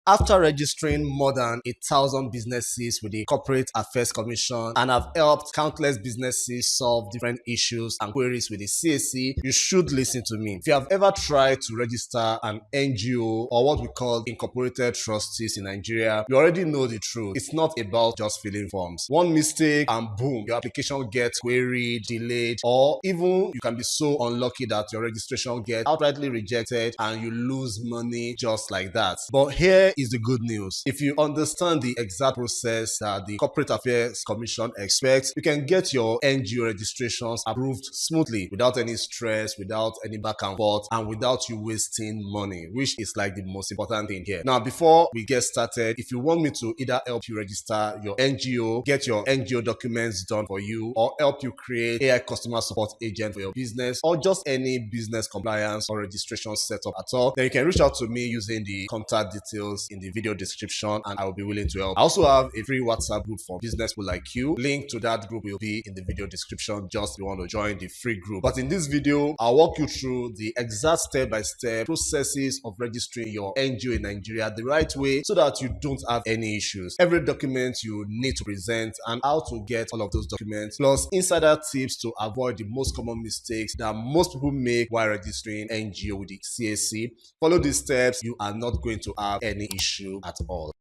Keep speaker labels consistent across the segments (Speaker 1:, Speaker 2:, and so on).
Speaker 1: After registering more than 1,000 businesses with the Corporate Affairs Commission and have helped countless businesses solve different issues and queries with the CAC, you should listen to me. If you have ever tried to register an NGO or what we call Incorporated Trustees in Nigeria, you already know the truth. It's not about just filling forms. One mistake and boom, your application gets queried, delayed, or even you can be so unlucky that your registration gets outrightly rejected and you lose money just like that. But here is the good news. If you understand the exact process that the Corporate Affairs Commission expects, you can get your NGO registrations approved smoothly without any stress, without any back and forth, and without you wasting money, which is like the most important thing here. Now, before we get started, if you want me to either help you register your NGO, get your NGO documents done for you, or help you create AI customer support agent for your business, or just any business compliance or registration setup at all, then you can reach out to me using the contact details in the video description and I will be willing to help. I also have a free WhatsApp group for business people like you. Link to that group will be in the video description just if you want to join the free group. But in this video, I'll walk you through the exact step-by-step processes of registering your NGO in Nigeria the right way so that you don't have any issues. Every document you need to present and how to get all of those documents, plus insider tips to avoid the most common mistakes that most people make while registering NGO with the CAC. Follow these steps, you are not going to have any issue at all.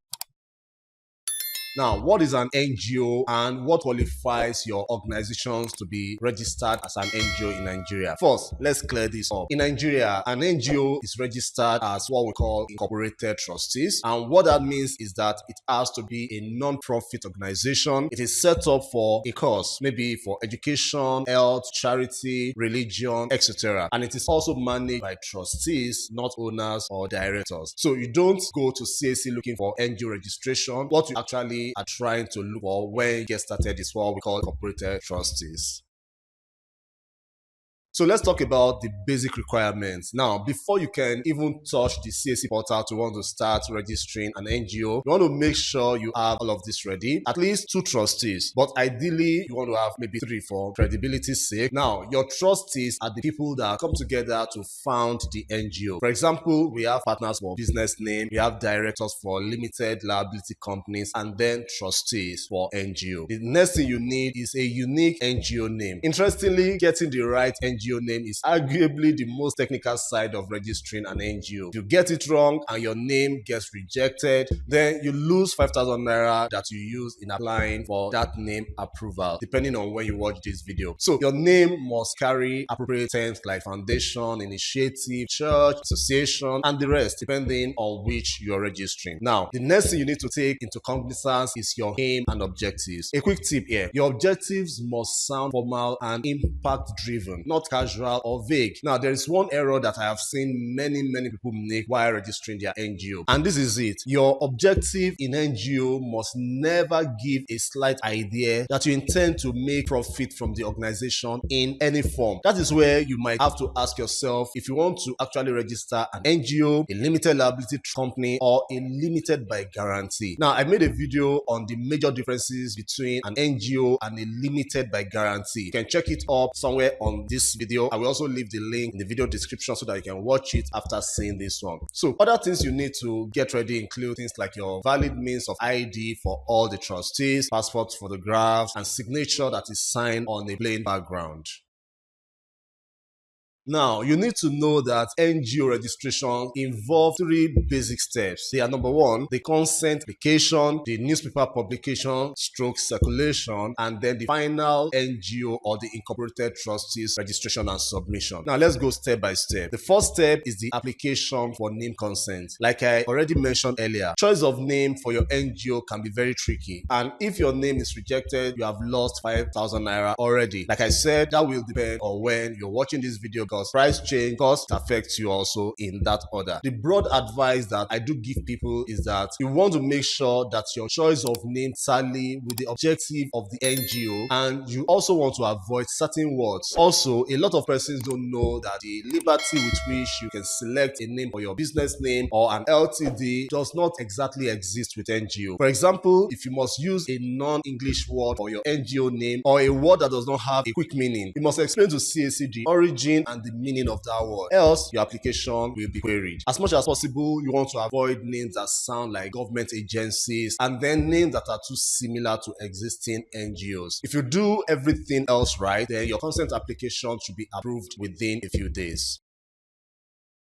Speaker 1: Now, what is an NGO and what qualifies your organizations to be registered as an NGO in Nigeria? First, let's clear this up. In Nigeria, an NGO is registered as what we call Incorporated Trustees. And what that means is that it has to be a non-profit organization. It is set up for a cause, maybe for education, health, charity, religion, etc. And it is also managed by trustees, not owners or directors. So you don't go to CAC looking for NGO registration. What you actually are trying to look for when you get started is what we call Incorporated Trustees. So let's talk about the basic requirements. Now, before you can even touch the CAC portal to want to start registering an NGO, you want to make sure you have all of this ready. At least 2 trustees, but ideally you want to have maybe 3 for credibility's sake. Now, your trustees are the people that come together to found the NGO. For example, we have partners for business name, we have directors for limited liability companies, and then trustees for NGO. The next thing you need is a unique NGO name. Interestingly, getting the right NGO name is arguably the most technical side of registering an NGO. If you get it wrong and your name gets rejected, then you lose 5,000 naira that you use in applying for that name approval, depending on when you watch this video. So your name must carry appropriate terms like foundation, initiative, church, association, and the rest, depending on which you're registering. Now, the next thing you need to take into cognizance is your aim and objectives. A quick tip here: your objectives must sound formal and impact driven, not casual or vague. Now, there is one error that I have seen many people make while registering their NGO, and this is it. Your objective in NGO must never give a slight idea that you intend to make profit from the organization in any form. That is where you might have to ask yourself if you want to actually register an NGO, a limited liability company, or a limited by guarantee. Now, I made a video on the major differences between an NGO and a limited by guarantee. You can check it up somewhere on this video. I will also leave the link in the video description so that you can watch it after seeing this one. So other things you need to get ready include things like your valid means of ID for all the trustees, passport photographs, and signature that is signed on a plain background. Now, you need to know that NGO registration involves 3 basic steps. They are: number 1, the consent application, the newspaper publication / circulation, and then the final NGO or the Incorporated Trustees registration and submission. Now, let's go step by step. The first step is the application for name consent. Like I already mentioned earlier, choice of name for your NGO can be very tricky. And if your name is rejected, you have lost 5,000 naira already. Like I said, that will depend on when you're watching this video, because price change cost affects you also in that order. The broad advice that I do give people is that you want to make sure that your choice of name tally with the objective of the NGO, and you also want to avoid certain words. Also, a lot of persons don't know that the liberty with which you can select a name for your business name or an LTD does not exactly exist with NGO. For example, if you must use a non-English word for your NGO name or a word that does not have a quick meaning, you must explain to CAC the origin and the meaning of that word. Else, your application will be queried. As much as possible, you want to avoid names that sound like government agencies and then names that are too similar to existing NGOs. If you do everything else right, then your consent application should be approved within a few days.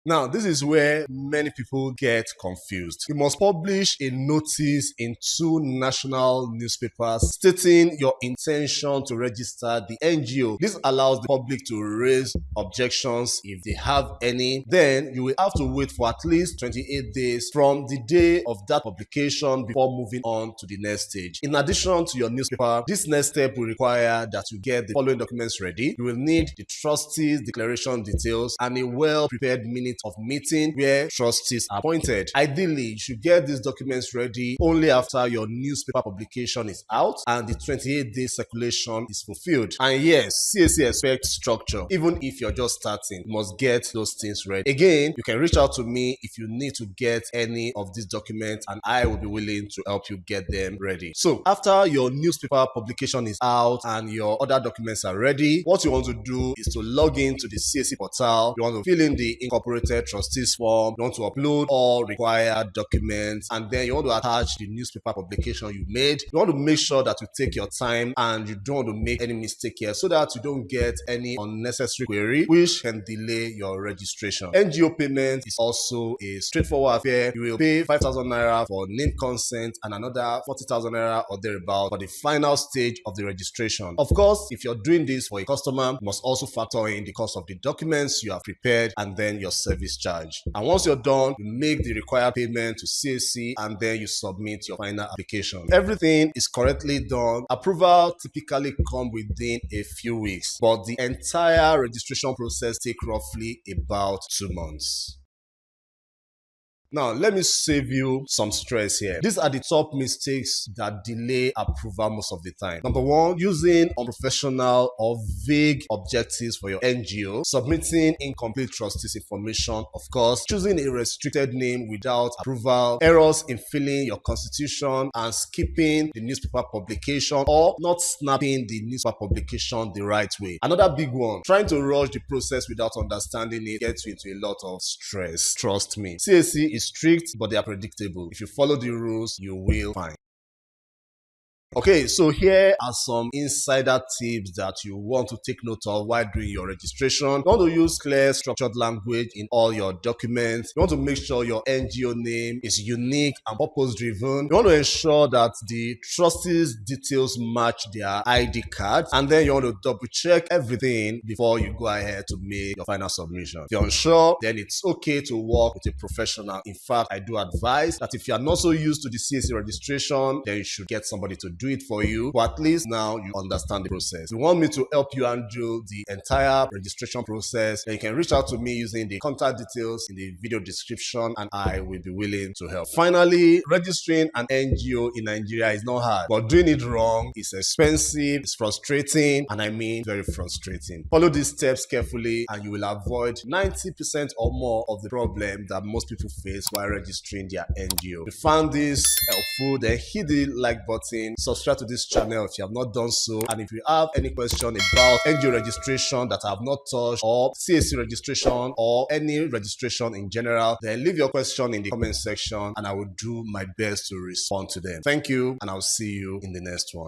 Speaker 1: Now, this is where many people get confused. You must publish a notice in 2 national newspapers stating your intention to register the NGO. This allows the public to raise objections if they have any. Then you will have to wait for at least 28 days from the day of that publication before moving on to the next stage. In addition to your newspaper, this next step will require that you get the following documents ready. You will need the trustees' declaration details and a well-prepared minute of meeting where trustees are appointed. Ideally, you should get these documents ready only after your newspaper publication is out and the 28-day circulation is fulfilled. And yes, CAC expects structure. Even if you're just starting, you must get those things ready. Again, you can reach out to me if you need to get any of these documents and I will be willing to help you get them ready. So after your newspaper publication is out and your other documents are ready, what you want to do is to log into the CAC portal. You want to fill in the Incorporation Trustees form, you want to upload all required documents, and then you want to attach the newspaper publication you made. You want to make sure that you take your time and you don't want to make any mistake here so that you don't get any unnecessary query which can delay your registration. NGO payment is also a straightforward affair. You will pay 5,000 naira for name consent and another 40,000 naira or thereabout for the final stage of the registration. Of course, if you're doing this for a customer, you must also factor in the cost of the documents you have prepared and then your service charge. And once you're done, you make the required payment to CAC and then you submit your final application. Everything is correctly done. Approval typically comes within a few weeks, but the entire registration process takes roughly about 2 months. Now, let me save you some stress here. These are the top mistakes that delay approval most of the time. Number 1, using unprofessional or vague objectives for your NGO, submitting incomplete trustees information, of course, choosing a restricted name without approval, errors in filling your constitution, and skipping the newspaper publication or not snapping the newspaper publication the right way. Another big one, trying to rush the process without understanding it gets you into a lot of stress. Trust me. CAC is strict, but they are predictable. If you follow the rules, you will find. Okay, so here are some insider tips that you want to take note of while doing your registration. You want to use clear, structured language in all your documents. You want to make sure your NGO name is unique and purpose-driven. You want to ensure that the trustees' details match their ID cards. And then you want to double-check everything before you go ahead to make your final submission. If you're unsure, then it's okay to work with a professional. In fact, I do advise that if you are not so used to the CAC registration, then you should get somebody to do it for you, but at least now you understand the process. If you want me to help you handle the entire registration process, then you can reach out to me using the contact details in the video description and I will be willing to help. Finally, registering an NGO in Nigeria is not hard, but doing it wrong is expensive, it's frustrating, and I mean very frustrating. Follow these steps carefully and you will avoid 90% or more of the problem that most people face while registering their NGO. If you found this helpful, then hit the like button, subscribe to this channel if you have not done so, and if you have any question about NGO registration that I have not touched, or CAC registration, or any registration in general, then leave your question in the comment section and I will do my best to respond to them. Thank you, and I'll see you in the next one.